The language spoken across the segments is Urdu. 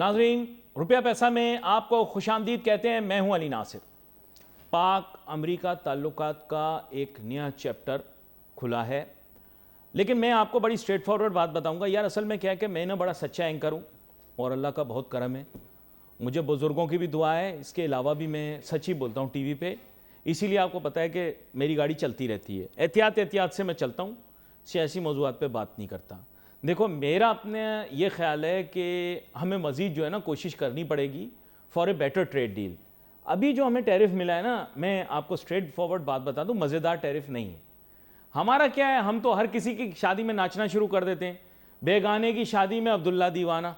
ناظرین، روپیہ پیسہ میں آپ کو خوش آمدید کہتے ہیں. میں ہوں علی ناصر. پاک امریکہ تعلقات کا ایک نیا چیپٹر کھلا ہے، لیکن میں آپ کو بڑی اسٹریٹ فارورڈ بات بتاؤں گا. یار اصل میں کیا ہے کہ میں نا بڑا سچا اینکر ہوں اور اللہ کا بہت کرم ہے. مجھے بزرگوں کی بھی دعا ہے، اس کے علاوہ بھی میں سچ ہی بولتا ہوں ٹی وی پہ. اسی لیے آپ کو پتہ ہے کہ میری گاڑی چلتی رہتی ہے. احتیاط سے میں چلتا ہوں، سیاسی موضوعات پہ بات نہیں کرتا. دیکھو میرا اپنے یہ خیال ہے کہ ہمیں مزید جو ہے نا کوشش کرنی پڑے گی for a better trade deal. ابھی جو ہمیں ٹیرف ملا ہے نا، میں آپ کو اسٹریٹ فارورڈ بات بتا دوں، مزیدار ٹیرف نہیں ہے. ہمارا کیا ہے، ہم تو ہر کسی کی شادی میں ناچنا شروع کر دیتے ہیں. بیگانے کی شادی میں عبداللہ دیوانہ.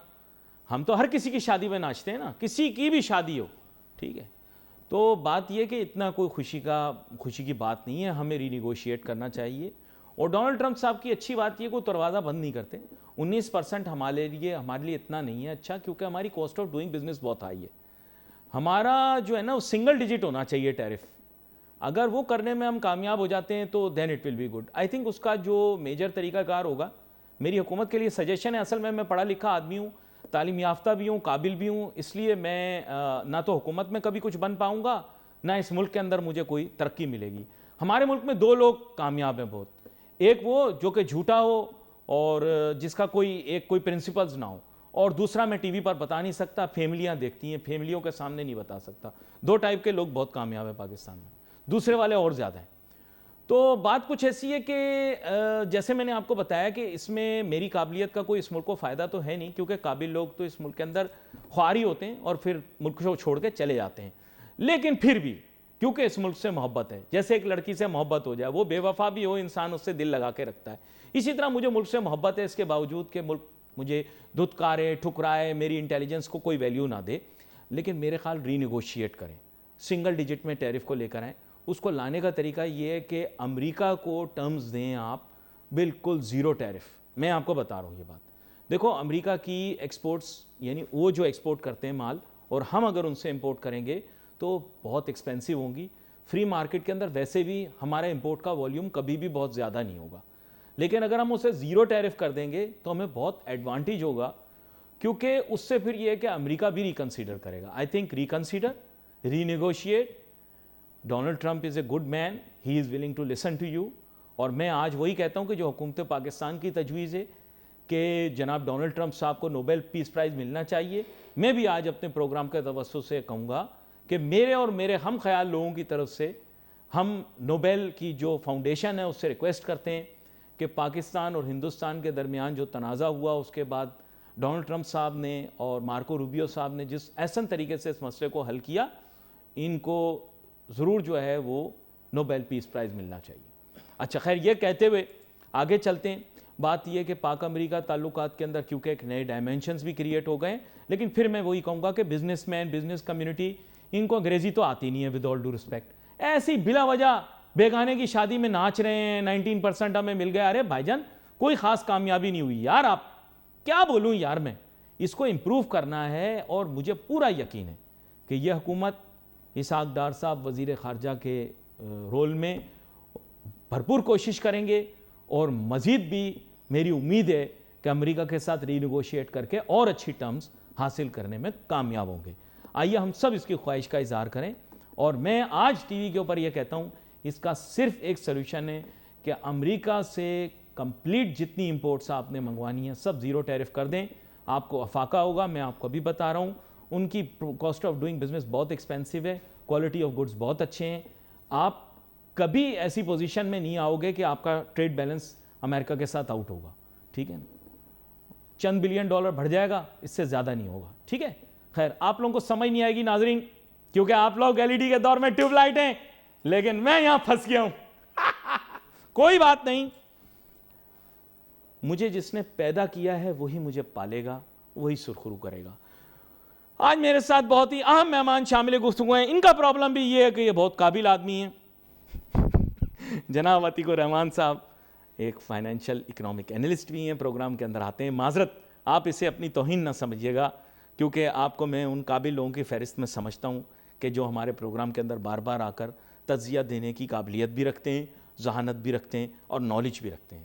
ہم تو ہر کسی کی شادی میں ناچتے ہیں نا، کسی کی بھی شادی ہو. ٹھیک ہے، تو بات یہ کہ اتنا کوئی خوشی کی بات نہیں ہے. ہمیں ری نیگوشیٹ کرنا چاہیے. اور ڈونلڈ ٹرمپ صاحب کی اچھی بات یہ کوئی دروازہ بند نہیں کرتے. 19% ہمارے لیے اتنا نہیں ہے اچھا، کیونکہ ہماری کاسٹ آف ڈوئنگ بزنس بہت ہائی ہے. ہمارا جو ہے نا وہ سنگل ڈیجٹ ہونا چاہیے ٹیرف. اگر وہ کرنے میں ہم کامیاب ہو جاتے ہیں تو then it will be good. I think اس کا جو میجر طریقہ کار ہوگا، میری حکومت کے لیے سجیشن ہے. اصل میں پڑھا لکھا آدمی ہوں، تعلیم یافتہ بھی ہوں، قابل بھی ہوں. اس لیے میں نہ تو حکومت میں کبھی کچھ بن پاؤں گا، نہ اس ملک کے اندر مجھے کوئی ترقی ملے گی. ہمارے ملک میں 2 لوگ کامیاب ہیں بہت. ایک وہ جو کہ جھوٹا ہو اور جس کا کوئی پرنسپلز نہ ہو، اور دوسرا میں ٹی وی پر بتا نہیں سکتا، فیملیاں دیکھتی ہیں، فیملیوں کے سامنے نہیں بتا سکتا. 2 ٹائپ کے لوگ بہت کامیاب ہیں پاکستان میں، دوسرے والے اور زیادہ ہیں. تو بات کچھ ایسی ہے کہ جیسے میں نے آپ کو بتایا کہ اس میں میری قابلیت کا کوئی اس ملک کو فائدہ تو ہے نہیں، کیونکہ قابل لوگ تو اس ملک کے اندر خواری ہوتے ہیں اور پھر ملک کو چھوڑ کے چلے جاتے ہیں. لیکن پھر بھی کیونکہ اس ملک سے محبت ہے، جیسے ایک لڑکی سے محبت ہو جائے، وہ بے وفا بھی ہو، انسان اس سے دل لگا کے رکھتا ہے. اسی طرح مجھے ملک سے محبت ہے، اس کے باوجود کہ ملک مجھے دھتکارے، ٹھکرائے، میری انٹیلیجنس کو کوئی ویلیو نہ دے. لیکن میرے خیال ری نیگوشیٹ کریں، سنگل ڈیجٹ میں ٹیرف کو لے کر آئیں. اس کو لانے کا طریقہ یہ ہے کہ امریکہ کو ٹرمز دیں آپ بالکل 0 ٹیرف. میں آپ کو بتا رہا ہوں یہ بات. دیکھو امریکہ کی ایکسپورٹس، یعنی وہ جو ایکسپورٹ کرتے ہیں مال، اور ہم اگر ان سے امپورٹ کریں گے تو بہت ایکسپینسو ہوں گی. فری مارکیٹ کے اندر ویسے بھی ہمارا امپورٹ کا والیوم کبھی بھی بہت زیادہ نہیں ہوگا. لیکن اگر ہم اسے 0 ٹیرف کر دیں گے تو ہمیں بہت ایڈوانٹیج ہوگا، کیونکہ اس سے پھر یہ ہے کہ امریکہ بھی ریکنسیڈر کرے گا. I think reconsider, renegotiate. Donald Trump is a good man, he is willing to listen to you. اور میں آج وہی کہتا ہوں کہ جو حکومت پاکستان کی تجویز ہے کہ جناب ڈونلڈ ٹرمپ صاحب کو نوبل پیس پرائز ملنا چاہیے. میں بھی آج اپنے پروگرام کے توسط سے کہوں گا کہ میرے اور میرے ہم خیال لوگوں کی طرف سے ہم نوبل کی جو فاؤنڈیشن ہے اس سے ریکویسٹ کرتے ہیں کہ پاکستان اور ہندوستان کے درمیان جو تنازع ہوا، اس کے بعد ڈونلڈ ٹرمپ صاحب نے اور مارکو روبیو صاحب نے جس احسن طریقے سے اس مسئلے کو حل کیا، ان کو ضرور جو ہے وہ نوبل پیس پرائز ملنا چاہیے. اچھا خیر، یہ کہتے ہوئے آگے چلتے ہیں. بات یہ کہ پاک امریکہ تعلقات کے اندر کیونکہ ایک نئے ڈائمینشنز بھی کریٹ ہو گئے، لیکن پھر میں وہی کہوں گا کہ بزنس مین، بزنس کمیونٹی، ان کو انگریزی تو آتی نہیں ہے ود آل ڈو رسپیکٹ. ایسی بلا وجہ بیگانے کی شادی میں ناچ رہے ہیں، 19% ہمیں مل گیا. ارے بھائی جان، کوئی خاص کامیابی نہیں ہوئی یار. آپ کیا بولوں یار، میں اس کو امپروو کرنا ہے. اور مجھے پورا یقین ہے کہ یہ حکومت اسحاق ڈار صاحب وزیر خارجہ کے رول میں بھرپور کوشش کریں گے، اور مزید بھی میری امید ہے کہ امریکہ کے ساتھ ری نیگوشیٹ کر کے اور اچھی ٹرمز حاصل کرنے میں کامیاب ہوں گے. آئیے ہم سب اس کی خواہش کا اظہار کریں. اور میں آج ٹی وی کے اوپر یہ کہتا ہوں، اس کا صرف ایک سلوشن ہے کہ امریکہ سے کمپلیٹ جتنی امپورٹس آپ نے منگوانی ہیں سب 0 ٹیرف کر دیں. آپ کو افاقہ ہوگا. میں آپ کو بھی بتا رہا ہوں، ان کی کاسٹ آف ڈوئنگ بزنس بہت ایکسپینسو ہے، کوالٹی آف گڈز بہت اچھے ہیں. آپ کبھی ایسی پوزیشن میں نہیں آؤ گے کہ آپ کا ٹریڈ بیلنس امریکہ کے ساتھ آؤٹ ہوگا. ٹھیک ہے نا، چند بلین ڈالر بڑھ جائے گا، اس سے زیادہ نہیں ہوگا. ٹھیک ہے. خیر، آپ لوگوں کو سمجھ نہیں آئے گی ناظرین، کیونکہ آپ لوگ ایل ای ڈی کے دور میں ٹیوب لائٹ ہیں، لیکن میں یہاں پھنس گیا ہوں. کوئی بات نہیں، مجھے جس نے پیدا کیا ہے وہی مجھے پالے گا، وہی سرخرو کرے گا. آج میرے ساتھ بہت ہی اہم مہمان شامل گفتگو ہیں. ان کا پرابلم بھی یہ ہے کہ یہ بہت قابل آدمی ہیں. جناب عتیق الرحمان صاحب ایک فائنینشیل اکنامک انالسٹ بھی ہیں، پروگرام کے اندر آتے ہیں. معذرت، آپ اسے اپنی توہین نہ سمجھیے گا، کیونکہ آپ کو میں ان قابل لوگوں کی فہرست میں سمجھتا ہوں کہ جو ہمارے پروگرام کے اندر بار بار آ کر تجزیہ دینے کی قابلیت بھی رکھتے ہیں، ذہانت بھی رکھتے ہیں اور نالج بھی رکھتے ہیں.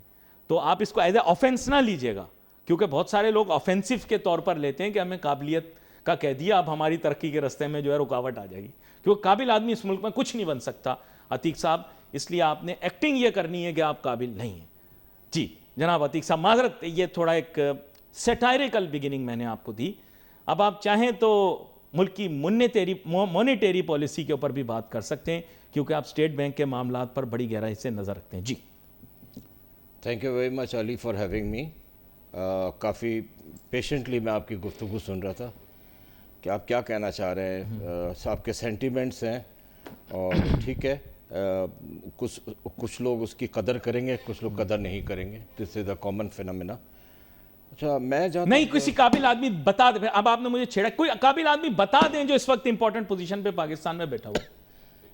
تو آپ اس کو ایز اے آفینس نہ لیجیے گا، کیونکہ بہت سارے لوگ آفینسو کے طور پر لیتے ہیں کہ ہمیں قابلیت کا کہہ دیا اب ہماری ترقی کے راستے میں جو ہے رکاوٹ آ جائے گی، کیونکہ قابل آدمی اس ملک میں کچھ نہیں بن سکتا عتیق صاحب، اس لیے آپ نے ایکٹنگ یہ کرنی ہے کہ آپ قابل نہیں ہیں۔ جی جناب عتیق صاحب، معذرت، یہ تھوڑا ایک سیٹائریکل بگننگ میں نے آپ کو دی، اب آپ چاہیں تو ملک کی مونیٹری پالیسی کے اوپر بھی بات کر سکتے ہیں، کیونکہ آپ اسٹیٹ بینک کے معاملات پر بڑی گہرائی سے نظر رکھتے ہیں۔ جی thank you very much Ali for having me, کافی پیشنٹلی میں آپ کی گفتگو سن رہا تھا کہ آپ کیا کہنا چاہ رہے ہیں، آپ کے سینٹیمنٹس ہیں اور ٹھیک ہے، کچھ لوگ اس کی قدر کریں گے، کچھ لوگ قدر نہیں کریں گے، دس از اے کامن فینومینا۔ اچھا میں جہاں نہیں، کسی قابل آدمی بتا دیں، اب آپ نے مجھے چھیڑا، کوئی قابل آدمی بتا دیں جو اس وقت امپورٹنٹ پوزیشن پہ پاکستان میں بیٹھا ہوا ہے،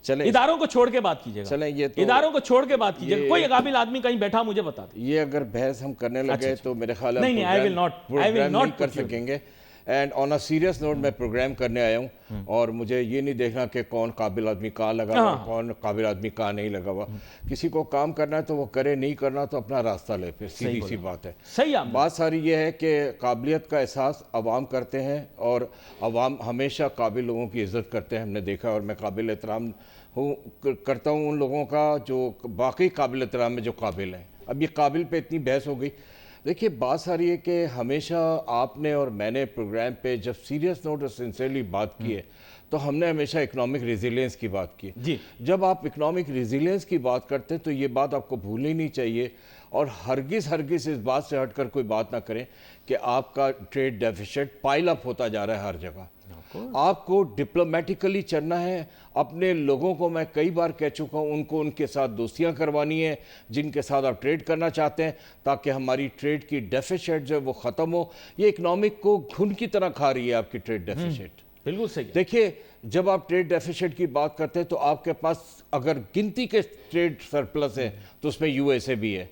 چلیں اداروں کو چھوڑ کے بات کیجیے گا، چلیں یہ تو اداروں کو چھوڑ کے بات کیجیے گا، کوئی قابل آدمی کہیں بیٹھا مجھے بتا دیں۔ یہ اگر بحث ہم کرنے لگے تو میرے خیال ہے نہیں، I will پروگرام not نہیں کر سکیں گے، and on a serious note میں پروگرام کرنے آیا ہوں، اور مجھے یہ نہیں دیکھنا کہ کون قابل آدمی کہاں لگا ہوا کون قابل آدمی کہاں نہیں لگا ہوا، کسی کو کام کرنا ہے تو وہ کرے، نہیں کرنا تو اپنا راستہ لے، پھر سیدھی سی بات ہے۔ صحیح آپ بات ساری یہ ہے کہ قابلیت کا احساس عوام کرتے ہیں، اور عوام ہمیشہ قابل لوگوں کی عزت کرتے ہیں، ہم نے دیکھا، اور میں قابل احترام کرتا ہوں ان لوگوں کا جو واقعی قابل احترام ہے، جو قابل ہیں۔ اب یہ قابل پہ اتنی بحث ہو گئی، دیکھیے بات ساری ہے کہ ہمیشہ آپ نے اور میں نے پروگرام پہ جب سیریس نوٹ اور سنسیئرلی بات کی ہے تو ہم نے ہمیشہ اکنامک ریزیلینس کی بات کی ہے۔ جب آپ اکنامک ریزیلینس کی بات کرتے ہیں تو یہ بات آپ کو بھولنی نہیں چاہیے، اور ہرگز اس بات سے ہٹ کر کوئی بات نہ کریں کہ آپ کا ٹریڈ ڈیفیسٹ پائل اپ ہوتا جا رہا ہے ہر جگہ۔ آپ کو ڈپلومیٹیکلی چلنا ہے، اپنے لوگوں کو میں کئی بار کہہ چکا ہوں، ان کو ان کے ساتھ دوستیاں کروانی ہیں جن کے ساتھ آپ ٹریڈ کرنا چاہتے ہیں، تاکہ ہماری ٹریڈ کی ڈیفیسٹ جو ہے وہ ختم ہو۔ یہ اکنامک کو گھن کی طرح کھا رہی ہے آپ کی ٹریڈ ڈیفیسٹ۔ بالکل صحیح۔ دیکھیے جب آپ ٹریڈ ڈیفیسٹ کی بات کرتے ہیں تو آپ کے پاس اگر گنتی کے ٹریڈ سرپلس ہے تو اس میں یو ایس اے بھی ہے۔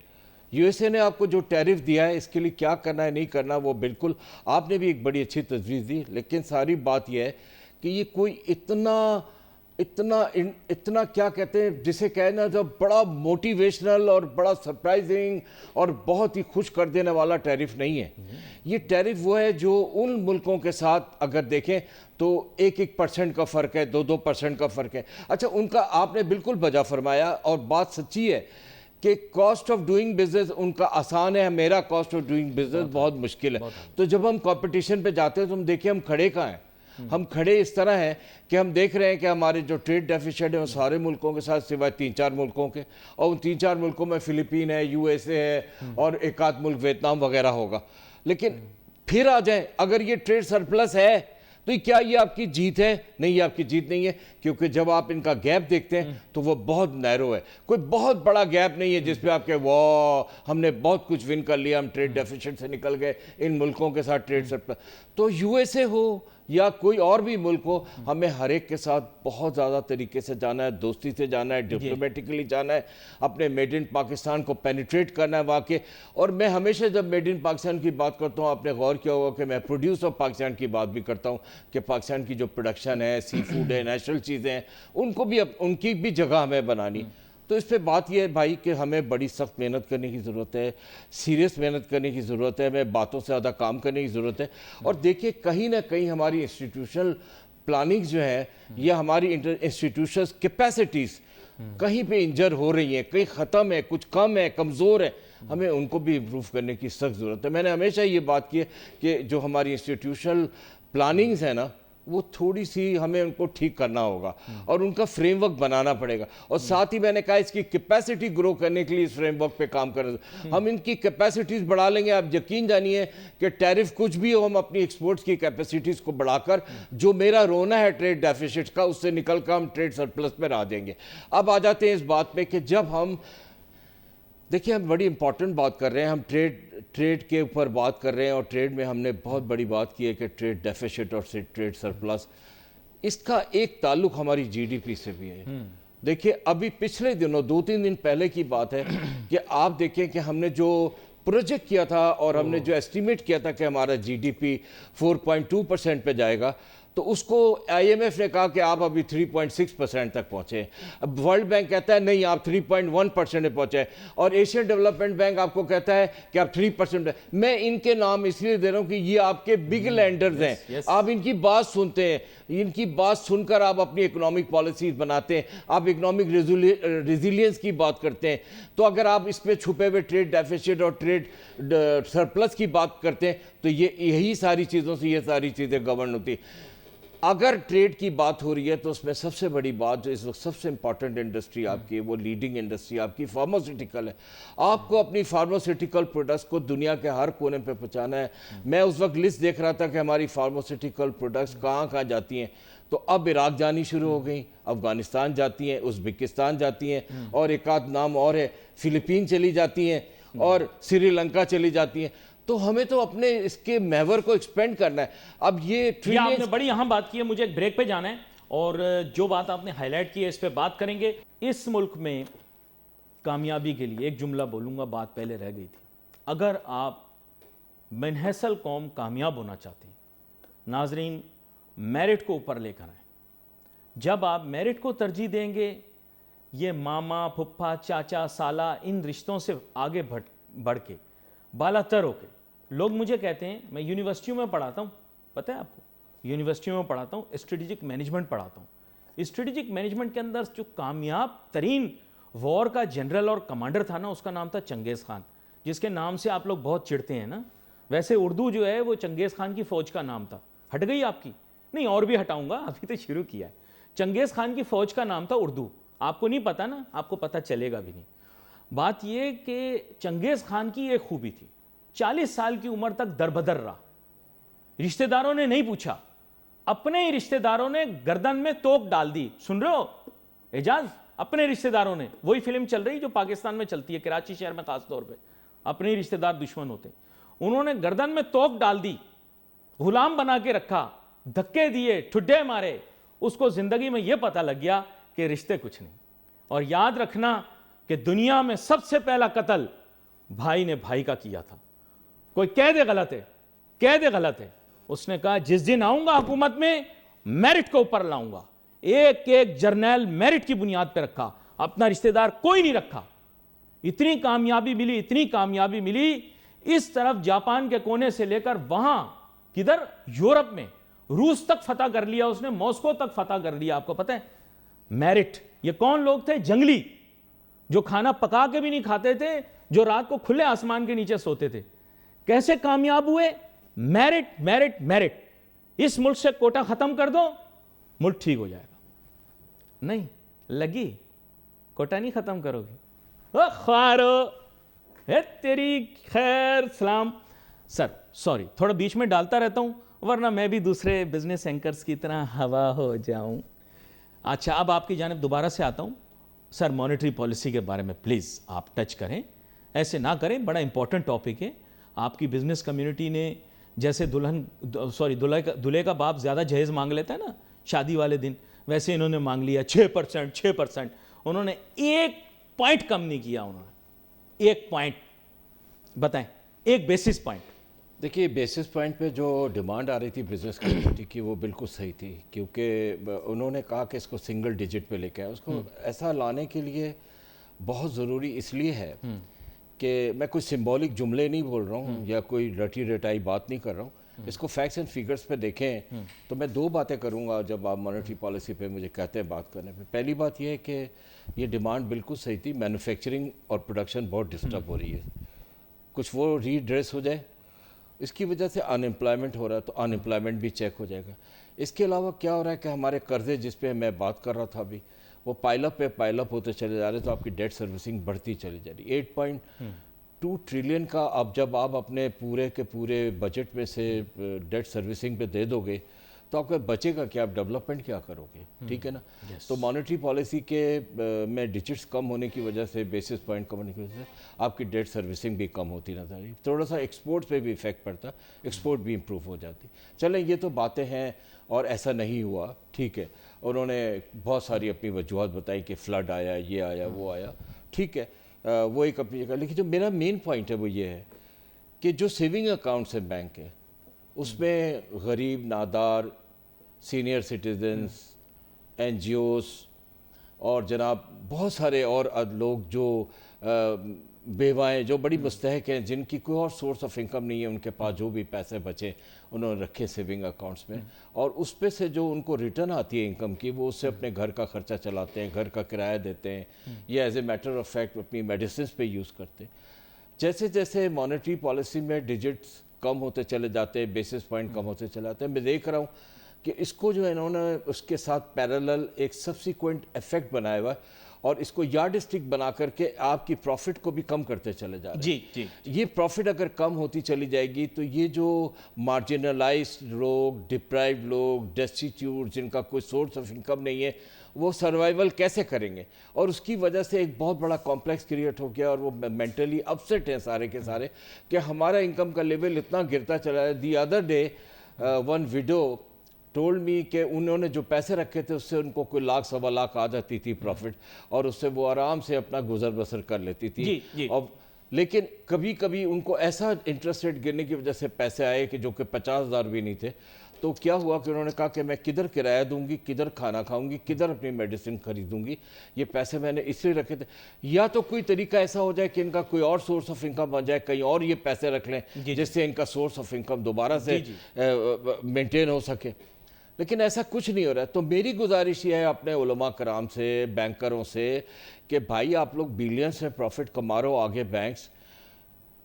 یو ایس اے نے آپ کو جو ٹیرف دیا ہے، اس کے لیے کیا کرنا ہے نہیں کرنا، وہ بالکل آپ نے بھی ایک بڑی اچھی تجویز دی، لیکن ساری بات یہ ہے کہ یہ کوئی اتنا کیا کہتے ہیں جسے کہنا جو بڑا موٹیویشنل اور بڑا سرپرائزنگ اور بہت ہی خوش کر دینے والا ٹیرف نہیں ہے۔ یہ ٹیرف وہ ہے جو ان ملکوں کے ساتھ اگر دیکھیں تو 1% کا فرق ہے، 2% کا فرق ہے۔ اچھا ان کا آپ نے بالکل بجا فرمایا، اور بات سچی ہے کہ کاسٹ آف ڈوئنگ بزنس ان کا آسان ہے، میرا کاسٹ آف ڈوئنگ بزنس بہت مشکل ہے۔ تو جب ہم کمپٹیشن پہ جاتے ہیں تو ہم دیکھیں ہم کھڑے کہاں ہیں۔ ہم کھڑے اس طرح ہیں کہ ہم دیکھ رہے ہیں کہ ہمارے جو ٹریڈ ڈیفیسٹ ہے وہ سارے ملکوں کے ساتھ سوائے 3-4 ملکوں کے، اور ان 3-4 ملکوں میں فلپین ہے، یو ایس اے ہے، اور ایک آدھ ملک ویتنام وغیرہ ہوگا۔ لیکن پھر آ جائیں، اگر یہ ٹریڈ سرپلس ہے تو کیا یہ آپ کی جیت ہے؟ نہیں، یہ آپ کی جیت نہیں ہے، کیونکہ جب آپ ان کا گیپ دیکھتے ہیں تو وہ بہت نیرو ہے، کوئی بہت بڑا گیپ نہیں ہے جس پہ آپ کہ واہ ہم نے بہت کچھ ون کر لیا، ہم ٹریڈ ڈیفیسٹ سے نکل گئے ان ملکوں کے ساتھ ٹریڈ سرپلس۔ تو یو ایس اے ہو یا کوئی اور بھی ملک ہو، ہمیں ہر ایک کے ساتھ بہت زیادہ طریقے سے جانا ہے، دوستی سے جانا ہے، ڈپلومیٹکلی جانا ہے، اپنے میڈ ان پاکستان کو پینیٹریٹ کرنا ہے واقع۔ اور میں ہمیشہ جب میڈ ان پاکستان کی بات کرتا ہوں، آپ نے غور کیا ہوگا کہ میں پروڈیوس آف پاکستان کی بات بھی کرتا ہوں کہ پاکستان کی جو پروڈکشن ہے، سی فوڈ ہے، نیچرل چیزیں ہیں، ان کو بھی ان کی بھی جگہ ہمیں بنانی۔ تو اس پہ بات یہ ہے بھائی کہ ہمیں بڑی سخت محنت کرنے کی ضرورت ہے، سیریس محنت کرنے کی ضرورت ہے، ہمیں باتوں سے زیادہ کام کرنے کی ضرورت ہے۔ اور دیکھیے کہیں نہ کہیں ہماری انسٹیٹیوشنل پلاننگ جو ہے یا ہماری انسٹیٹیوشنل کیپیسٹیز کہیں پہ انجر ہو رہی ہیں، کہیں ختم ہے، کچھ کم ہے، کمزور ہے، ہمیں ان کو بھی امپروو کرنے کی سخت ضرورت ہے۔ میں نے ہمیشہ یہ بات کی ہے کہ جو ہماری انسٹیٹیوشنل پلاننگز ہیں نا، وہ تھوڑی سی ہمیں ان کو ٹھیک کرنا ہوگا اور ان کا فریم ورک بنانا پڑے گا، اور ساتھ ہی میں نے کہا اس کی کیپیسٹی گرو کرنے کے لیے اس فریم ورک پہ کام کر رہے ہیں۔ ہم ان کی کیپیسٹیز بڑھا لیں گے، آپ یقین جانیے کہ ٹیرف کچھ بھی ہو، ہم اپنی ایکسپورٹس کی کیپیسٹیز کو بڑھا کر جو میرا رونا ہے ٹریڈ ڈیفیسٹ کا، اس سے نکل کر ہم ٹریڈ سرپلس پہ آ جائیں گے۔ اب آ جاتے ہیں اس بات پہ کہ جب ہم دیکھیں ہم بڑی امپورٹنٹ بات کر رہے ہیں، ہم ٹریڈ کے اوپر بات کر رہے ہیں، اور ٹریڈ میں ہم نے بہت بڑی بات کی ہے کہ ٹریڈ ڈیفیسٹ اور ٹریڈ سرپلس، اس کا ایک تعلق ہماری جی ڈی پی سے بھی ہے۔ دیکھیں ابھی پچھلے دنوں 2-3 دن پہلے کی بات ہے کہ آپ دیکھیں کہ ہم نے جو پروجیکٹ کیا تھا اور ہم نے جو ایسٹیمیٹ کیا تھا کہ ہمارا جی ڈی پی 4.2% پہ جائے گا، تو اس کو آئی ایم ایف نے کہا کہ آپ ابھی 3.6% تک پہنچے. اب ورلڈ بینک کہتا ہے نہیں آپ 3.1% پہنچے, اور ایشین ڈیولپمنٹ بینک آپ کو کہتا ہے کہ آپ 3%. میں ان کے نام اس لیے دے رہا ہوں کہ یہ آپ کے بگ لینڈرز ہیں, آپ ان کی بات سنتے ہیں, ان کی بات سن کر آپ اپنی اکنامک پالیسیز بناتے ہیں, آپ اکنامک ریزیلینس کی بات کرتے ہیں. تو اگر آپ اس پہ چھپے ہوئے ٹریڈ ڈیفیسٹ اور ٹریڈ سرپلس کی بات کرتے ہیں تو یہی ساری چیزوں سے یہ ساری چیزیں گورن ہوتی. اگر ٹریڈ کی بات ہو رہی ہے تو اس میں سب سے بڑی بات جو اس وقت سب سے امپورٹنٹ انڈسٹری آپ کی وہ لیڈنگ انڈسٹری آپ کی فارماسیوٹیکل ہے. آپ کو اپنی فارماسیوٹیکل پروڈکٹس کو دنیا کے ہر کونے پہ پہنچانا ہے. میں اس وقت لسٹ دیکھ رہا تھا کہ ہماری فارماسیوٹیکل پروڈکٹس کہاں کہاں جاتی ہیں, تو اب عراق جانی شروع ہو گئی, افغانستان جاتی ہیں, ازبکستان جاتی ہیں, اور ایک آدھ نام اور ہے فلپین چلی جاتی ہیں, اور سری لنکا چلی جاتی ہیں. تو ہمیں تو اپنے اس کے محور کو ایکسپینڈ کرنا ہے. اب یہ آپ نے بڑی اہم بات کی ہے, مجھے ایک بریک پہ جانا ہے, اور جو بات آپ نے ہائی لائٹ کی ہے اس پہ بات کریں گے. اس ملک میں کامیابی کے لیے ایک جملہ بولوں گا, بات پہلے رہ گئی تھی. اگر آپ منحصل قوم کامیاب ہونا چاہتے ہیں, ناظرین میرٹ کو اوپر لے کر آئیں. جب آپ میرٹ کو ترجیح دیں گے, یہ ماما پھپھا چاچا سالہ ان رشتوں سے آگے بڑھ کے بالا تر ہو کے, لوگ مجھے کہتے ہیں, میں یونیورسٹیوں میں پڑھاتا ہوں, پتہ ہے آپ کو, یونیورسٹیوں میں پڑھاتا ہوں, اسٹریٹجک مینجمنٹ پڑھاتا ہوں. اسٹریٹجک مینجمنٹ کے اندر جو کامیاب ترین وار کا جنرل اور کمانڈر تھا نا, اس کا نام تھا چنگیز خان, جس کے نام سے آپ لوگ بہت چڑھتے ہیں نا. ویسے اردو جو ہے وہ چنگیز خان کی فوج کا نام تھا. ہٹ گئی آپ کی؟ نہیں, اور بھی ہٹاؤں گا, ابھی تو شروع کیا ہے. چنگیز خان کی فوج کا نام تھا اردو. آپ کو نہیں پتا نا, آپ کو پتہ چلے گا بھی نہیں. بات یہ کہ چنگیز خان کی ایک خوبی تھی, 40 سال کی عمر تک دربدر رہا. رشتہ داروں نے نہیں پوچھا, اپنے ہی رشتہ داروں نے گردن میں توپ ڈال دی. سن رہے ہو اعجاز؟ اپنے رشتہ داروں نے, وہی فلم چل رہی جو پاکستان میں چلتی ہے, کراچی شہر میں خاص طور پہ, اپنے ہی رشتہ دار دشمن ہوتے ہیں. انہوں نے گردن میں توپ ڈال دی, غلام بنا کے رکھا, دھکے دیے, ٹھڈے مارے. اس کو زندگی میں یہ پتہ لگ گیا کہ رشتے کچھ نہیں. اور یاد رکھنا کہ دنیا میں سب سے پہلا قتل بھائی نے بھائی کا کیا تھا. کوئی کہہ دے غلط ہے, کہہ دے غلط ہے, اس نے کہا جس دن آؤں گا حکومت میں میرٹ کو اوپر لاؤں گا. ایک ایک جرنیل میرٹ کی بنیاد پہ رکھا, اپنا رشتہ دار کوئی نہیں رکھا. اتنی کامیابی ملی, اتنی کامیابی ملی, اس طرف جاپان کے کونے سے لے کر وہاں کدھر یورپ میں روس تک فتح کر لیا اس نے, ماسکو تک فتح کر لیا. آپ کو پتہ ہے میرٹ یہ کون لوگ تھے؟ جنگلی, جو کھانا پکا کے بھی نہیں کھاتے تھے, جو رات کو کھلے آسمان کے نیچے سوتے تھے. کیسے کامیاب ہوئے؟ Merit merit merit. اس ملک سے کوٹا ختم کر دو, ملک ٹھیک ہو جائے گا. نہیں لگی, کوٹا نہیں ختم کرو گے, خوارو ہے تیری خیر سلام. سر سوری, تھوڑا بیچ میں ڈالتا رہتا ہوں, ورنہ میں بھی دوسرے بزنس اینکرز کی طرح ہوا ہو جاؤں. اچھا, اب آپ کی جانب دوبارہ سے آتا ہوں. سر مانیٹری پالیسی کے بارے میں پلیز آپ ٹچ کریں, ایسے نہ کریں, بڑا امپورٹنٹ ٹاپک ہے. آپ کی بزنس کمیونٹی نے جیسے دلہے کا باپ زیادہ جہیز مانگ لیتا ہے نا شادی والے دن, ویسے انہوں نے مانگ لیا 6%. انہوں نے ایک پوائنٹ کم نہیں کیا, انہوں نے ایک پوائنٹ, بتائیں ایک بیسس پوائنٹ. دیکھیے بیسس پوائنٹ پہ جو ڈیمانڈ آ رہی تھی بزنس کمیونٹی کی وہ بالکل صحیح تھی, کیونکہ انہوں نے کہا کہ اس کو سنگل ڈیجٹ پہ لے کے آئے. اس کو ایسا لانے کے لیے بہت ضروری اس لیے ہے کہ میں کوئی سمبولک جملے نہیں بول رہا ہوں یا کوئی رٹی رٹائی بات نہیں کر رہا ہوں. اس کو فیکٹس اینڈ فیگرز پہ دیکھیں تو میں 2 باتیں کروں گا جب آپ مانیٹری پالیسی پہ مجھے کہتے ہیں بات کرنے پہ. پہلی بات یہ ہے کہ یہ ڈیمانڈ بالکل صحیح تھی, مینوفیکچرنگ اور پروڈکشن بہت ڈسٹرب ہو رہی ہے, کچھ وہ ری ڈریس ہو جائے, اس کی وجہ سے ان امپلائمنٹ ہو رہا ہے, تو ان امپلائمنٹ بھی چیک ہو جائے گا. اس کے علاوہ کیا ہو رہا ہے کہ ہمارے قرضے جس پہ میں بات کر رہا تھا ابھی, وہ پائل اپ پہ پائل اپ ہوتے چلے جا رہے ہیں, تو آپ کی ڈیٹ سروسنگ بڑھتی چلی جا رہی. 8.2 ٹریلین کا اب جب آپ اپنے پورے کے پورے بجٹ میں سے ڈیٹ سروسنگ پہ دے دو گے تو آپ کا بچے گا کیا, آپ ڈیولپمنٹ کیا کرو گے, ٹھیک ہے نا. تو مانیٹری پالیسی کے میں ڈیجٹس کم ہونے کی وجہ سے, بیسس پوائنٹ کم ہونے کی وجہ سے آپ کی ڈیٹ سروسنگ بھی کم ہوتی نظر آئی. تھوڑا سا ایکسپورٹ پہ بھی افیکٹ پڑتا, ایکسپورٹ بھی امپروو ہو جاتی. چلیں یہ تو باتیں ہیں, اور ایسا نہیں ہوا, ٹھیک ہے. انہوں نے بہت ساری اپنی وجوہات بتائی کہ فلڈ آیا, یہ آیا, وہ آیا, ٹھیک ہے, وہ ایک اپنی جگہ. لیکن جو میرا مین پوائنٹ ہے وہ یہ ہے کہ جو سیونگ اکاؤنٹس ہیں بینک کے, اس میں غریب, نادار, سینئر سٹیزنس, NGOs اور جناب بہت سارے اور لوگ جو بیوائیں جو بڑی مستحق ہیں, جن کی کوئی اور سورس آف انکم نہیں ہے, ان کے پاس جو بھی پیسے بچے انہوں نے رکھے سیونگ اکاؤنٹس میں, اور اس پہ سے جو ان کو ریٹرن آتی ہے انکم کی, وہ اس سے اپنے گھر کا خرچہ چلاتے ہیں, گھر کا کرایہ دیتے ہیں, یا as a matter of fact اپنی میڈیسنس پہ یوز کرتے ہیں. جیسے جیسے مانیٹری پالیسی میں ڈیجٹس کم ہوتے چلے جاتے ہیں, بیسس پوائنٹ کم ہوتے چلے جاتے ہیں, میں دیکھ رہا ہوں کہ اس کو جو انہوں نے اس کے ساتھ پیرالل ایک سبسیکوینٹ ایفیکٹ بنایا ہوا ہے, اور اس کو یارڈ اسٹک بنا کر کے آپ کی پروفٹ کو بھی کم کرتے چلے جا رہے ہیں. جی یہ پروفٹ اگر کم ہوتی چلی جائے گی تو یہ جو مارجنلائزڈ لوگ, ڈپرائیوڈ لوگ, ڈیسٹیٹیوٹ, جن کا کوئی سورس آف انکم نہیں ہے, وہ سروائیول کیسے کریں گے؟ اور اس کی وجہ سے ایک بہت بڑا کمپلیکس کریٹ ہو گیا, اور وہ مینٹلی اپسیٹ ہیں سارے کے سارے کہ ہمارا انکم کا لیول اتنا گرتا چلا ہے. The other day one widow told me کہ انہوں نے جو پیسے رکھے تھے اس سے ان کو کوئی لاکھ سوا لاکھ آ جاتی تھی پروفٹ, اور اس سے وہ آرام سے اپنا گزر بسر کر لیتی تھی. اور لیکن کبھی کبھی ان کو ایسا انٹرسٹ ریٹ گرنے کی وجہ سے پیسے آئے کہ جو کہ 50,000 بھی نہیں تھے, تو کیا ہوا کہ انہوں نے کہا کہ میں کدھر کرایہ دوں گی, کدھر کھانا کھاؤں گی, کدھر اپنی میڈیسن خریدوں گی, یہ پیسے میں نے اس لیے رکھے تھے. یا تو کوئی طریقہ ایسا ہو جائے کہ ان کا کوئی اور سورس آف انکم بن جائے, کہیں اور یہ پیسے رکھ لیں جس سے ان کا سورس آف انکم دوبارہ سے مینٹین ہو سکے. لیکن ایسا کچھ نہیں ہو رہا ہے. تو میری گزارش یہ ہے اپنے علماء کرام سے, بینکروں سے, کہ بھائی آپ لوگ بلینس میں پروفٹ کما رہے ہو آگے بینکس,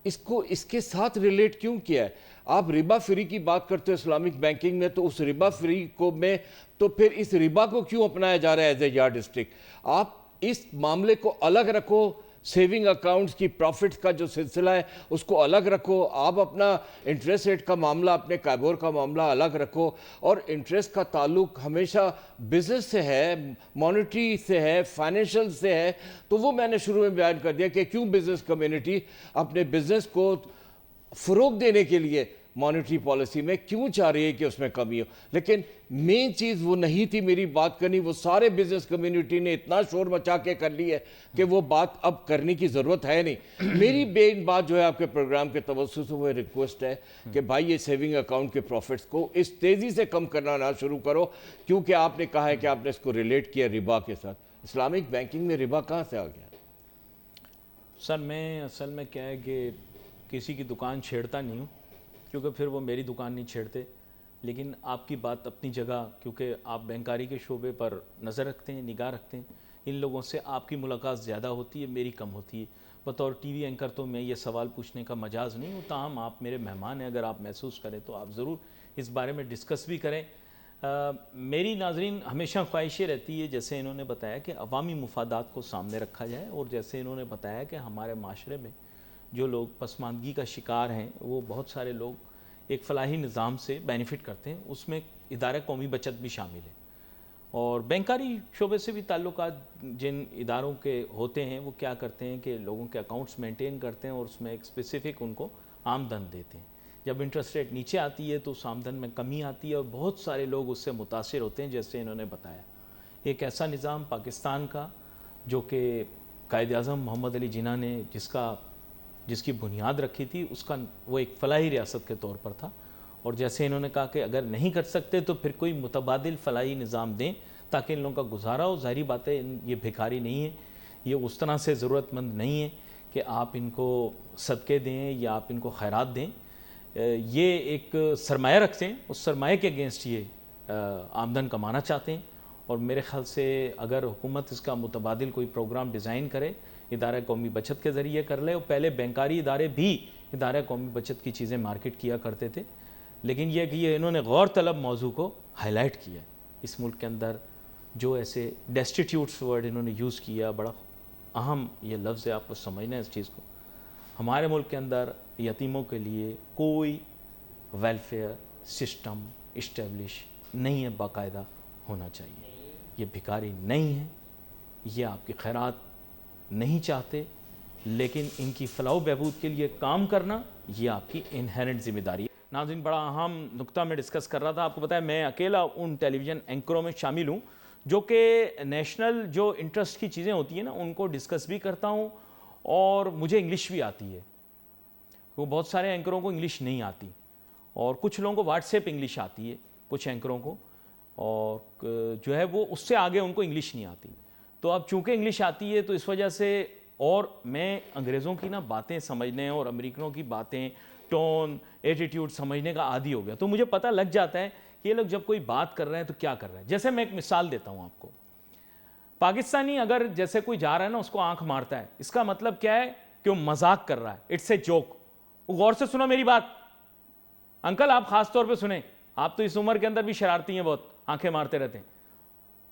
اس کو اس کے ساتھ ریلیٹ کیوں کیا ہے؟ آپ ربا فری کی بات کرتے ہو اسلامک بینکنگ میں, تو اس ربا فری کو میں تو پھر اس ربا کو کیوں اپنایا جا رہا ہے ایز اے یارڈ اسٹک؟ آپ اس معاملے کو الگ رکھو, سیونگ اکاؤنٹس کی پروفٹس کا جو سلسلہ ہے اس کو الگ رکھو, آپ اپنا انٹرسٹ ریٹ کا معاملہ, اپنے کائبور کا معاملہ الگ رکھو, اور انٹرسٹ کا تعلق ہمیشہ بزنس سے ہے, مانیٹری سے ہے, فائنینشل سے ہے. تو وہ میں نے شروع میں بیان کر دیا کہ کیوں بزنس کمیونٹی اپنے بزنس کو فروغ دینے کے لیے مانیٹری پالیسی میں کیوں چاہ رہی ہے کہ اس میں کمی ہو. لیکن مین چیز وہ نہیں تھی میری بات کرنی, وہ سارے بزنس کمیونٹی نے اتنا شور مچا کے کر لی ہے کہ وہ بات اب کرنے کی ضرورت ہے نہیں. میری مین بات جو ہے آپ کے پروگرام کے توسط سے وہ ریکویسٹ ہے کہ بھائی یہ سیونگ اکاؤنٹ کے پروفٹس کو اس تیزی سے کم کرنا نہ شروع کرو, کیونکہ آپ نے کہا ہے کہ آپ نے اس کو ریلیٹ کیا ربا کے ساتھ. اسلامک بینکنگ میں ربا کہاں سے آ گیا؟ سر میں اصل میں کیا ہے کہ کسی کی دکان چھیڑتا نہیں ہوں, کیونکہ پھر وہ میری دکان نہیں چھیڑتے. لیکن آپ کی بات اپنی جگہ, کیونکہ آپ بینکاری کے شعبے پر نظر رکھتے ہیں, نگاہ رکھتے ہیں, ان لوگوں سے آپ کی ملاقات زیادہ ہوتی ہے, میری کم ہوتی ہے. بطور ٹی وی اینکر تو میں یہ سوال پوچھنے کا مجاز نہیں ہوں, تاہم آپ میرے مہمان ہیں, اگر آپ محسوس کریں تو آپ ضرور اس بارے میں ڈسکس بھی کریں. میری ناظرین ہمیشہ خواہش یہ رہتی ہے, جیسے انہوں نے بتایا کہ عوامی مفادات کو سامنے رکھا جائے, اور جیسے انہوں نے بتایا کہ ہمارے معاشرے میں جو لوگ پسماندگی کا شکار ہیں, وہ بہت سارے لوگ ایک فلاحی نظام سے بینیفٹ کرتے ہیں, اس میں ادارہ قومی بچت بھی شامل ہے. اور بینکاری شعبے سے بھی تعلقات جن اداروں کے ہوتے ہیں وہ کیا کرتے ہیں کہ لوگوں کے اکاؤنٹس مینٹین کرتے ہیں, اور اس میں ایک اسپیسیفک ان کو آمدن دیتے ہیں. جب انٹرسٹ ریٹ نیچے آتی ہے تو اس آمدن میں کمی آتی ہے, اور بہت سارے لوگ اس سے متاثر ہوتے ہیں. جیسے انہوں نے بتایا, ایک ایسا نظام پاکستان کا جو کہ قائد اعظم محمد علی جناح نے جس کی بنیاد رکھی تھی, اس کا وہ ایک فلاحی ریاست کے طور پر تھا. اور جیسے انہوں نے کہا کہ اگر نہیں کر سکتے تو پھر کوئی متبادل فلاحی نظام دیں تاکہ ان لوگوں کا گزارا ہو. ظاہری بات ہے یہ بھکاری نہیں ہے, یہ اس طرح سے ضرورت مند نہیں ہے کہ آپ ان کو صدقے دیں یا آپ ان کو خیرات دیں. یہ ایک سرمایہ رکھتے ہیں, اس سرمایہ کے اگینسٹ یہ آمدن کمانا چاہتے ہیں. اور میرے خیال سے اگر حکومت اس کا متبادل کوئی پروگرام ڈیزائن کرے, ادارہ قومی بچت کے ذریعے کر لے. اور پہلے بینکاری ادارے بھی ادارہ قومی بچت کی چیزیں مارکیٹ کیا کرتے تھے, لیکن یہ کہ یہ انہوں نے غور طلب موضوع کو ہائی لائٹ کیا ہے. اس ملک کے اندر جو ایسے ڈیسٹیٹیوٹس ورڈ انہوں نے یوز کیا, بڑا اہم یہ لفظ ہے, آپ کو سمجھنا ہے اس چیز کو. ہمارے ملک کے اندر یتیموں کے لیے کوئی ویلفیئر سسٹم اسٹیبلش نہیں ہے, باقاعدہ ہونا چاہیے. یہ بھکاری نہیں ہے, یہ آپ کی خیرات نہیں چاہتے, لیکن ان کی فلاح و بہبود کے لیے کام کرنا یہ آپ کی انہیرنٹ ذمہ داری ہے. ناظرین, بڑا اہم نقطہ میں ڈسکس کر رہا تھا. آپ کو پتہ ہے میں اکیلا ان ٹیلی ویژن اینکروں میں شامل ہوں جو کہ نیشنل جو انٹرسٹ کی چیزیں ہوتی ہیں نا ان کو ڈسکس بھی کرتا ہوں, اور مجھے انگلش بھی آتی ہے. وہ بہت سارے اینکروں کو انگلش نہیں آتی, اور کچھ لوگوں کو واٹس ایپ انگلش آتی ہے, کچھ اینکروں کو. اور جو ہے وہ اس سے آگے ان کو انگلش نہیں آتی. تو اب چونکہ انگلش آتی ہے تو اس وجہ سے، اور میں انگریزوں کی نا باتیں سمجھنے اور امریکنوں کی باتیں، ٹون، ایٹیٹیوڈ سمجھنے کا عادی ہو گیا. تو مجھے پتہ لگ جاتا ہے کہ یہ لوگ جب کوئی بات کر رہے ہیں تو کیا کر رہے ہیں. جیسے میں ایک مثال دیتا ہوں آپ کو. پاکستانی اگر جیسے کوئی جا رہا ہے نا اس کو آنکھ مارتا ہے، اس کا مطلب کیا ہے کہ وہ مذاق کر رہا ہے. It's a joke. غور سے سنو میری بات. انکل آپ خاص طور پہ سنیں، آپ تو اس عمر کے اندر بھی شرارتی ہیں بہت، آنکھیں مارتے رہتے ہیں.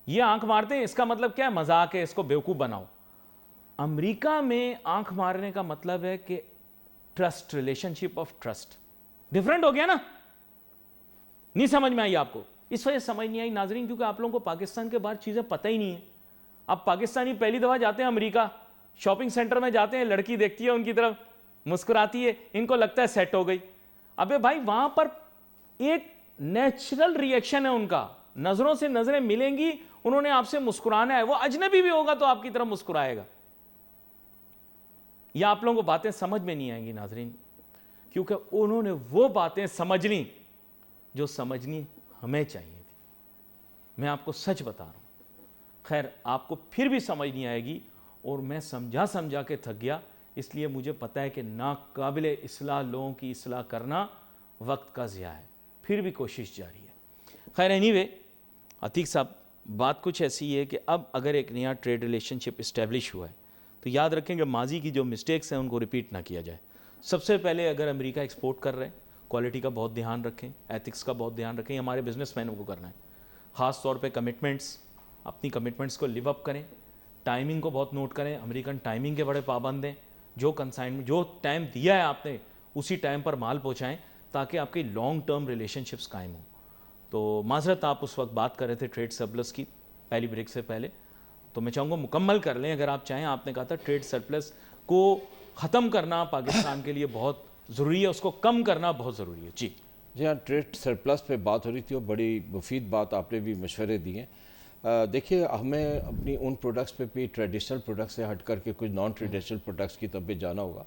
یہ آنکھ مارتے ہیں اس کا مطلب کیا ہے؟ مذاق ہے، اس کو بیوقوف بناؤ. امریکہ میں آنکھ مارنے کا مطلب ہے کہ trust, relationship of trust. Different ہو گیا نا. نہیں سمجھ میں آئی آپ کو؟ اس وجہ سمجھ نہیں آئی ناظرین کیونکہ آپ لوگوں کو پاکستان کے باہر چیزیں پتہ ہی نہیں ہیں. اب پاکستانی پہلی دفعہ جاتے ہیں امریکہ، شاپنگ سینٹر میں جاتے ہیں، لڑکی دیکھتی ہے ان کی طرف، مسکراتی ہے، ان کو لگتا ہے سیٹ ہو گئی. ابے بھائی وہاں پر ایک نیچرل ری ایکشن ہے ان کا، نظروں سے نظریں ملیں گی، انہوں نے آپ سے مسکرانا ہے. وہ اجنبی بھی ہوگا تو آپ کی طرف مسکرائے گا. یا آپ لوگوں کو باتیں سمجھ میں نہیں آئیں گی ناظرین کیونکہ انہوں نے وہ باتیں سمجھ لیں جو سمجھنی ہمیں چاہیے تھی. میں آپ کو سچ بتا رہا ہوں. خیر آپ کو پھر بھی سمجھ نہیں آئے گی اور میں سمجھا کے تھک گیا، اس لیے مجھے پتہ ہے کہ ناقابل اصلاح لوگوں کی اصلاح کرنا وقت کا ضیاع ہے. پھر بھی کوشش جاری ہے. خیر اینی عتیق صاحب بات کچھ ایسی ہے کہ اب اگر ایک نیا ٹریڈ ریلیشن شپ اسٹیبلش ہوا ہے تو یاد رکھیں کہ ماضی کی جو مسٹیکس ہیں ان کو ریپیٹ نہ کیا جائے. سب سے پہلے اگر امریکہ ایکسپورٹ کر رہے ہیں، کوالٹی کا بہت دھیان رکھیں، ایتھکس کا بہت دھیان رکھیں. ہمارے بزنس مینوں کو کرنا ہے. خاص طور پہ کمٹمنٹس، اپنی کمٹمنٹس کو لیو اپ کریں. ٹائمنگ کو بہت نوٹ کریں. امریکن ٹائمنگ کے بڑے پابند ہیں. جو کنسائنمنٹ، جو ٹائم دیا ہے آپ نے اسی ٹائم پر مال پہنچائیں تاکہ آپ کی لانگ ٹرم ریلیشن شپس قائم ہوں. تو معذرت آپ اس وقت بات کر رہے تھے ٹریڈ سرپلس کی پہلی بریک سے پہلے، تو میں چاہوں گا مکمل کر لیں اگر آپ چاہیں. آپ نے کہا تھا ٹریڈ سرپلس کو ختم کرنا پاکستان کے لیے بہت ضروری ہے، اس کو کم کرنا بہت ضروری ہے. جی ہاں، ٹریڈ سرپلس پہ بات ہو رہی تھی اور بڑی مفید بات آپ نے بھی مشورے دیے ہیں. دیکھیے ہمیں اپنی ان پروڈکٹس پہ بھی ٹریڈیشنل پروڈکٹس سے ہٹ کر کے کچھ نان ٹریڈیشنل پروڈکٹس کی طرف بھی جانا ہوگا.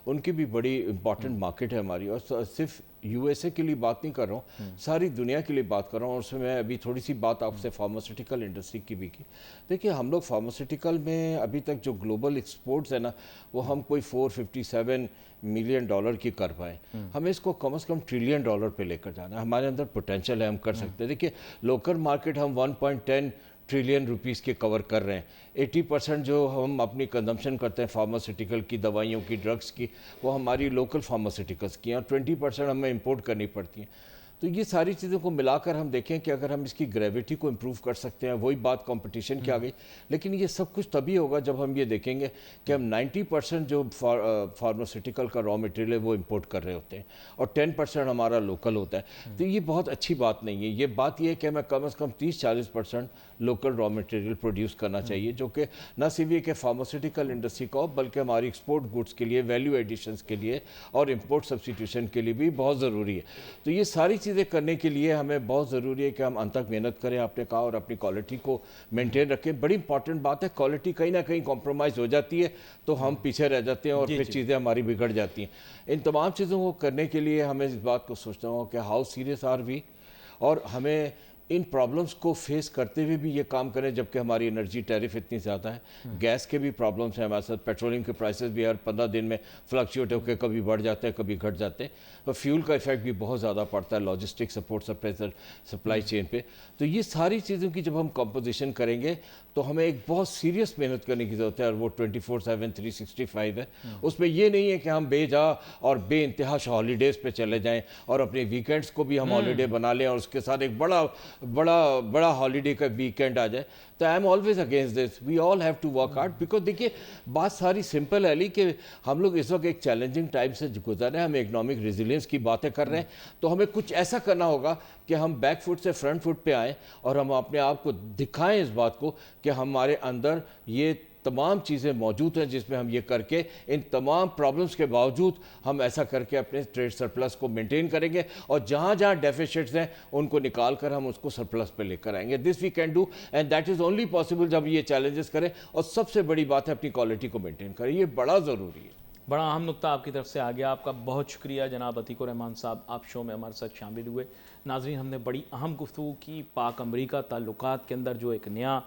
ان کی بھی بڑی امپورٹنٹ مارکیٹ ہے ہماری، اور صرف یو ایس اے کے لیے بات نہیں کر رہا ہوں، ساری دنیا کے لیے بات کر رہا ہوں. اور اس میں ابھی تھوڑی سی بات آپ سے فارماسیوٹیکل انڈسٹری کی بھی کی. دیکھیے ہم لوگ فارماسیوٹیکل میں ابھی تک جو گلوبل ایکسپورٹس ہیں نا وہ ہم کوئی $457 ملین کی کر پائیں. ہمیں اس کو کم از کم $1 ٹریلین پہ لے کر جانا ہے. ہمارے اندر پوٹینشل ہے، ہم کر سکتے ہیں. دیکھیے لوکل مارکیٹ ہم 1.10 ٹریلین روپیز کے کور کر رہے ہیں. 80% جو ہم اپنی کنزمپشن کرتے ہیں فارماسیوٹیکل کی، دوائیوں کی، ڈرگس کی، وہ ہماری لوکل فارماسیوٹیکلس کی ہیں، اور 20% ہمیں امپورٹ کرنی پڑتی ہیں. تو یہ ساری چیزوں کو ملا کر ہم دیکھیں کہ اگر ہم اس کی گریویٹی کو امپروو کر سکتے ہیں. وہی بات کمپٹیشن کی آ گئی، لیکن یہ سب کچھ تبھی ہوگا جب ہم یہ دیکھیں گے کہ ہم 90% جو فارماسیوٹیکل کا را مٹیریل ہے وہ امپورٹ کر رہے ہوتے ہیں اور 10% ہمارا لوکل ہوتا ہے. تو یہ بہت اچھی بات نہیں ہے. یہ بات یہ ہے کہ ہمیں کم از کم 30-40% لوکل را مٹیریل پروڈیوس کرنا چاہیے، جو کہ نہ صرف یہ کہ فارماسیوٹیکل انڈسٹری کو بلکہ ہماری ایکسپورٹ گڈس کے لیے، ویلیو ایڈیشنز کے لیے اور امپورٹ سبسٹیٹیوشن کے لیے بھی بہت ضروری ہے. تو یہ ساری چیزیں کرنے کے لیے ہمیں بہت ضروری ہے کہ ہم انت تک محنت کریں، آپ نے کہا، اور اپنی کوالٹی کو مینٹین رکھیں. بڑی امپورٹنٹ بات ہے. کوالٹی کہیں نہ کہیں کمپرومائز ہو جاتی ہے تو ہم پیچھے رہ جاتے ہیں اور پھر چیزیں ہماری بگڑ جاتی ہیں. ان تمام چیزوں کو کرنے کے لیے ہمیں اس بات کو سوچتا ہوں کہ ہاؤ سیریس آر وی، اور ہمیں ان پرابلمس کو فیس کرتے ہوئے بھی یہ کام کریں جبکہ ہماری انرجی ٹیرف اتنی زیادہ ہے. گیس کے بھی پرابلمس ہیں ہمارے ساتھ. پیٹرولیم کے پرائسز بھی ہر 15 دن میں فلکچویٹ ہو کے کبھی بڑھ جاتے ہیں کبھی گھٹ جاتے ہیں. اور فیول کا ایفیکٹ بھی بہت زیادہ پڑتا ہے لاجسٹک سپورٹ سپلائی چین پہ. تو یہ ساری چیزوں کی جب ہم کمپوزیشن کریں گے تو ہمیں ایک بہت سیریس محنت کرنے کی ضرورت ہے، اور وہ 24/7 365 ہے. اس میں یہ نہیں ہے کہ ہم بے جا اور بے انتہا ہالیڈیز پہ چلے جائیں اور اپنے ویکینڈس کو بھی ہم ہالیڈے بنا لیں اور اس کے ساتھ ایک بڑا ہالیڈے کا ویکینڈ آ جائے. تو I am always against this. We all have to work hard, because دیکھیے بات ساری سمپل ہے علی، کہ ہم لوگ اس وقت ایک چیلنجنگ ٹائم سے گزر رہے ہیں. ہم اکنامک ریزیلینس کی باتیں کر رہے ہیں، تو ہمیں کچھ ایسا کرنا ہوگا کہ ہم بیک فٹ سے فرنٹ فٹ پہ آئیں اور ہم اپنے آپ کو دکھائیں اس بات کو کہ ہمارے اندر یہ تمام چیزیں موجود ہیں جس میں ہم یہ کر کے ان تمام پرابلمس کے باوجود ہم ایسا کر کے اپنے ٹریڈ سرپلس کو مینٹین کریں گے، اور جہاں جہاں ڈیفیسٹس ہیں ان کو نکال کر ہم اس کو سرپلس پہ لے کر آئیں گے. This we can do, and that is only possible جب یہ چیلنجز کریں. اور سب سے بڑی بات ہے اپنی کوالٹی کو مینٹین کریں. یہ بڑا ضروری ہے. بڑا اہم نقطہ آپ کی طرف سے آ گیا. آپ کا بہت شکریہ جناب عتیق الرحمان صاحب, آپ شو میں ہمارے ساتھ شامل ہوئے. ناظرین, ہم نے بڑی اہم گفتگو کی پاک امریکہ تعلقات کے اندر جو ایک نیا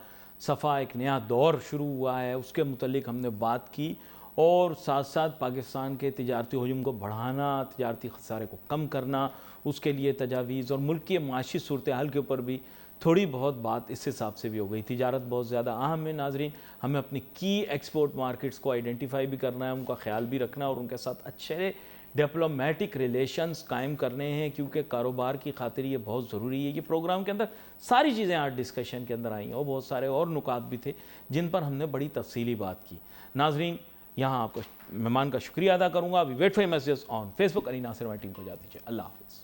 صفحہ, ایک نیا دور شروع ہوا ہے, اس کے متعلق ہم نے بات کی, اور ساتھ ساتھ پاکستان کے تجارتی حجم کو بڑھانا, تجارتی خسارے کو کم کرنا, اس کے لیے تجاویز, اور ملک کی معاشی صورتحال کے اوپر بھی تھوڑی بہت بات اس حساب سے بھی ہو گئی. تجارت بہت زیادہ اہم ہے ناظرین, ہمیں اپنی کی ایکسپورٹ مارکیٹس کو آئیڈینٹیفائی بھی کرنا ہے, ان کا خیال بھی رکھنا ہے, اور ان کے ساتھ اچھے ڈپلومیٹک ریلیشنز قائم کرنے ہیں, کیونکہ کاروبار کی خاطر یہ بہت ضروری ہے. یہ پروگرام کے اندر ساری چیزیں آج ڈسکشن کے اندر آئی ہیں, اور بہت سارے اور نکات بھی تھے جن پر ہم نے بڑی تفصیلی بات کی. ناظرین, یہاں آپ کو مہمان کا شکریہ ادا کروں گا. We wait for messages on Facebook. Ali Nasir ہماری ٹیم کو اجازت دیجیے. اللہ حافظ.